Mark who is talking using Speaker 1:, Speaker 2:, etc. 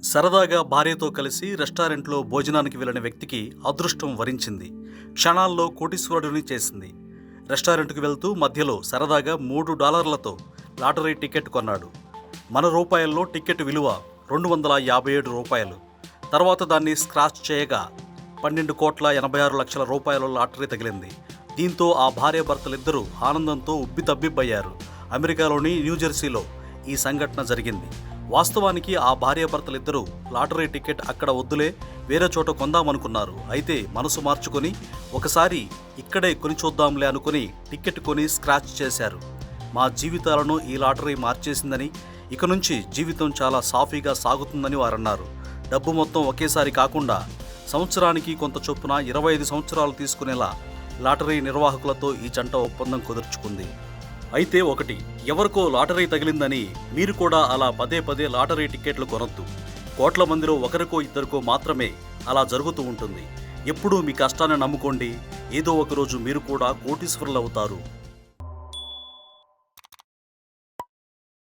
Speaker 1: సరదాగా భార్యతో కలిసి రెస్టారెంట్లో భోజనానికి వెళ్లిన వ్యక్తికి అదృష్టం వరించింది. క్షణాల్లో కోటీశ్వరుడిని చేసింది. రెస్టారెంట్కి వెళ్తూ మధ్యలో సరదాగా $3తో లాటరీ టికెట్ కొన్నాడు. మన రూపాయల్లో టికెట్ విలువ $257. తర్వాత దాన్ని స్క్రాచ్ చేయగా $12,86,00,000 లాటరీ తగిలింది. దీంతో ఆ భార్యాభర్తలిద్దరూ ఆనందంతో ఉబ్బితబ్బిబ్బయ్యారు. అమెరికాలోని న్యూజెర్సీలో ఈ సంఘటన జరిగింది. వాస్తవానికి ఆ భార్యాభర్తలిద్దరూ లాటరీ టికెట్ అక్కడ వద్దులే, వేరే చోట కొందామనుకున్నారు. అయితే మనసు మార్చుకొని ఒకసారి ఇక్కడే కొని చూద్దాంలే అనుకుని టికెట్ కొని స్క్రాచ్ చేశారు. మా జీవితాలను ఈ లాటరీ మార్చేసిందని, ఇక నుంచి జీవితం చాలా సాఫీగా సాగుతుందని వారన్నారు. డబ్బు మొత్తం ఒకేసారి కాకుండా సంవత్సరానికి కొంత చొప్పున 25 సంవత్సరాలు తీసుకునేలా లాటరీ నిర్వాహకులతో ఈ జంట ఒప్పందం కుదుర్చుకుంది. అయితే ఒకటి, ఎవరికో లాటరీ తగిలిందని మీరు కూడా అలా పదే పదే లాటరీ టికెట్లు కొనొద్దు. కోట్ల మందిలో ఒకరికో ఇద్దరికో మాత్రమే అలా జరుగుతూ ఉంటుంది. ఎప్పుడూ మీ కష్టాన్ని నమ్ముకోండి. ఏదో ఒకరోజు మీరు కూడా కోటీశ్వరులవుతారు.